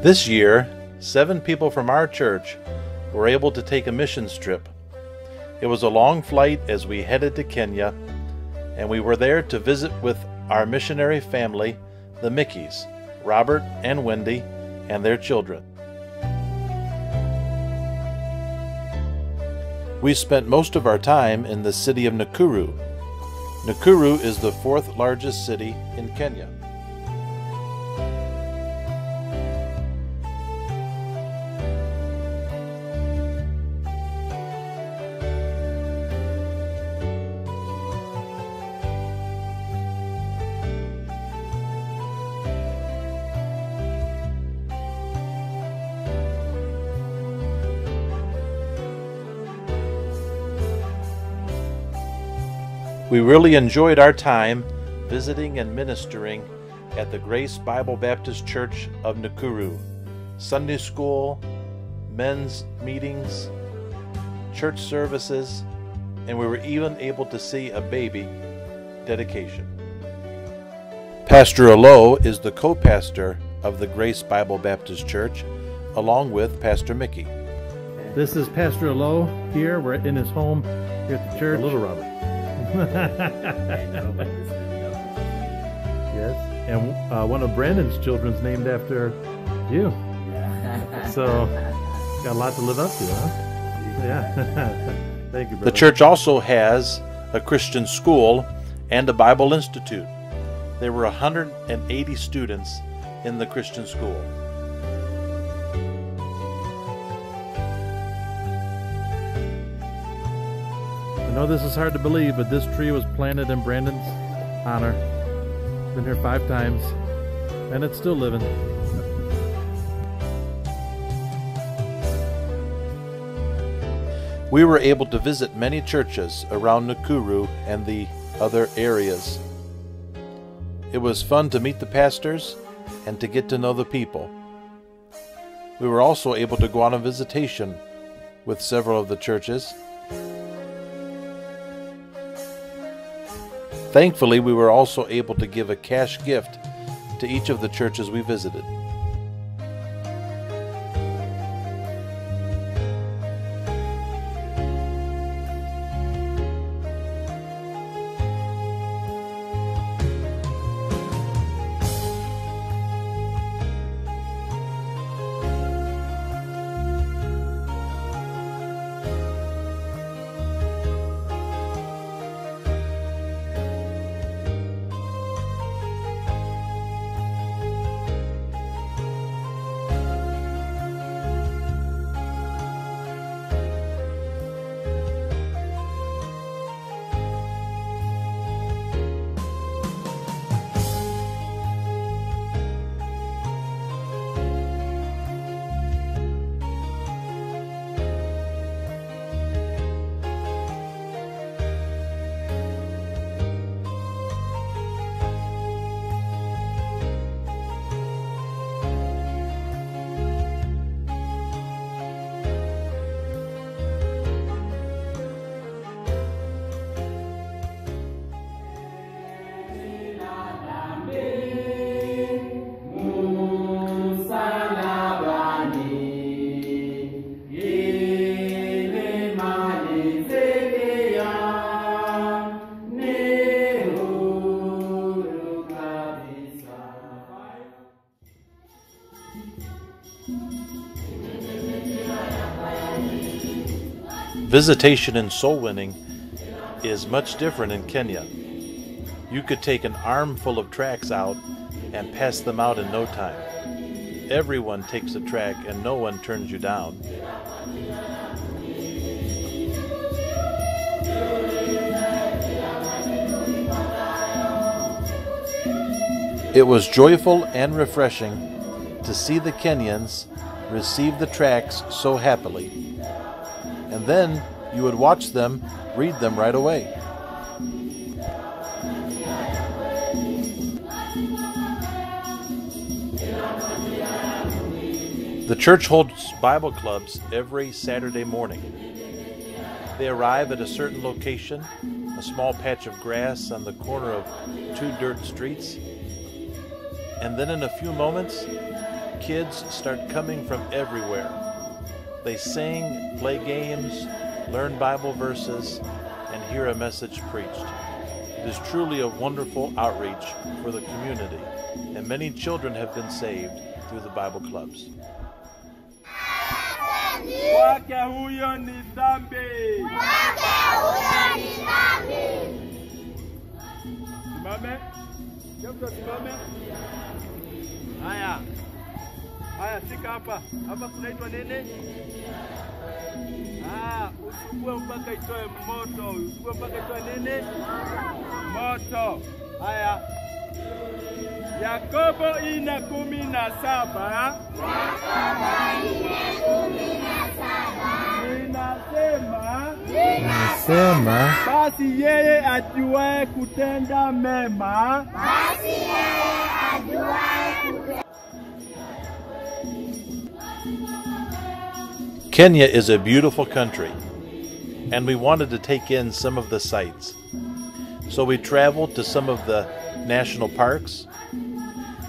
This year, 7 people from our church were able to take a missions trip. It was a long flight as we headed to Kenya, and we were there to visit with our missionary family, the Mickeys, Robert and Wendy, and their children. We spent most of our time in the city of Nakuru. Nakuru is the 4th largest city in Kenya. We really enjoyed our time visiting and ministering at the Grace Bible Baptist Church of Nakuru. Sunday school, men's meetings, church services, and we were even able to see a baby dedication. Pastor Alo is the co-pastor of the Grace Bible Baptist Church, along with Pastor Mickey. This is Pastor Alo here. We're in his home here at the church. Little Robert. Yes, and one of Brandon's children's named after you. Yeah. So, got a lot to live up to, huh? Yeah. Thank you, brother. The church also has a Christian school and a Bible institute. There were 180 students in the Christian school. I know this is hard to believe, but this tree was planted in Brandon's honor. Been here 5 times, and it's still living. We were able to visit many churches around Nakuru and the other areas. It was fun to meet the pastors and to get to know the people. We were also able to go on a visitation with several of the churches. Thankfully, we were also able to give a cash gift to each of the churches we visited. Visitation and soul winning is much different in Kenya. You could take an armful of tracts out and pass them out in no time. Everyone takes a tract and no one turns you down. It was joyful and refreshing to see the Kenyans receive the tracts so happily. And then you would watch them read them right away. The church holds Bible clubs every Saturday morning. They arrive at a certain location, a small patch of grass on the corner of 2 dirt streets, and then in a few moments, kids start coming from everywhere. They sing, play games, learn Bible verses, and hear a message preached. It is truly a wonderful outreach for the community, and many children have been saved through the Bible clubs. Wake huyo ni dhambi. Wake huyo ni dhambi. Simame. Jemto simame. Haya. Haya, shika hapa. Hapa kunaitwa nini? Usugue mpaka itoe moto. Usugue mpaka itoe nini? Moto. Haya. Yakobo 4:17. Inasema basi yeye ajuaye kutenda mema. Kenya is a beautiful country, and we wanted to take in some of the sights. So we traveled to some of the national parks,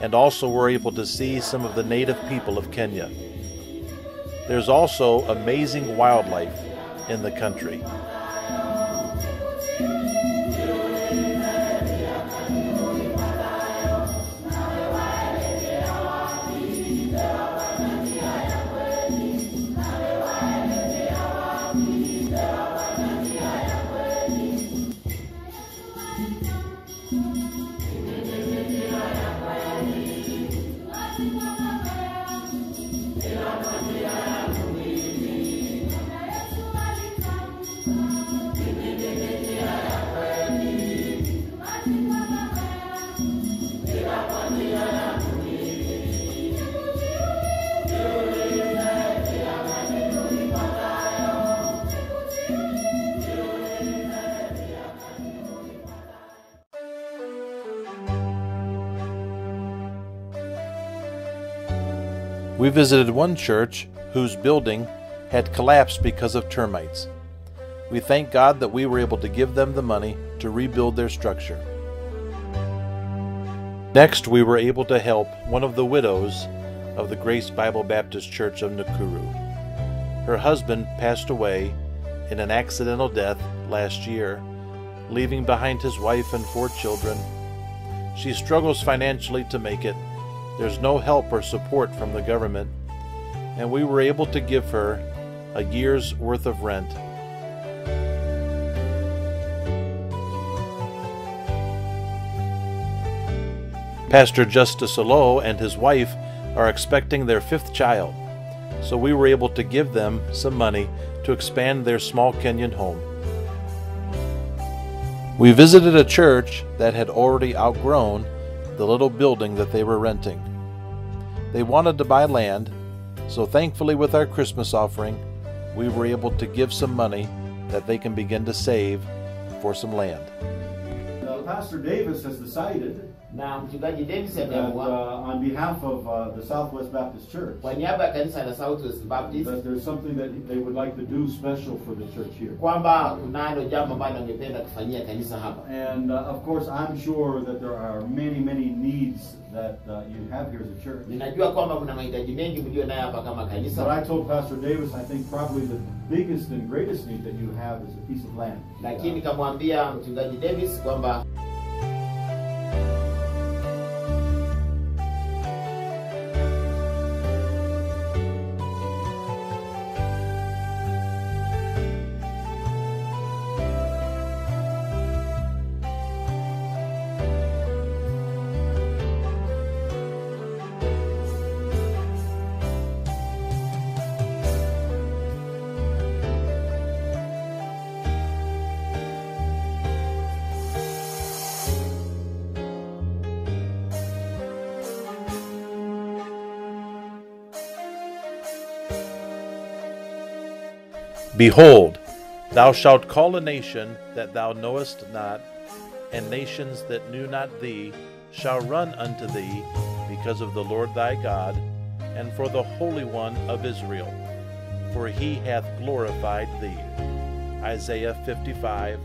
and also were able to see some of the native people of Kenya. There's also amazing wildlife in the country. We visited one church whose building had collapsed because of termites. We thank God that we were able to give them the money to rebuild their structure. Next, we were able to help one of the widows of the Grace Bible Baptist Church of Nakuru. Her husband passed away in an accidental death last year, leaving behind his wife and 4 children. She struggles financially to make it. There's no help or support from the government, and we were able to give her a year's worth of rent. Pastor Justice Alo and his wife are expecting their 5th child, so we were able to give them some money to expand their small Kenyan home. We visited a church that had already outgrown the little building that they were renting. They wanted to buy land, so thankfully with our Christmas offering, we were able to give some money that they can begin to save for some land. Pastor Davis has decided na mchungaji Davis that ameamua on behalf of the Southwest Baptist Church, kwa niaba ya kanisa la Southwest Baptist, that there's something that they would like to do special for the church here. kwamba kunalo jambo ambalo angependa kufanyia kanisa hapa. And of course, I'm sure that there are many needs that you have here as a church. Ninajua kwamba kuna mahitaji mengi mlio nayo hapa kama kanisa. But I told Pastor Davis, I think probably the biggest and greatest need that you have is a piece of land. Lakini kamwambia mchungaji Davis kwamba Behold, thou shalt call a nation that thou knowest not, and nations that knew not thee shall run unto thee because of the Lord thy God, and for the Holy One of Israel, for he hath glorified thee. Isaiah 55,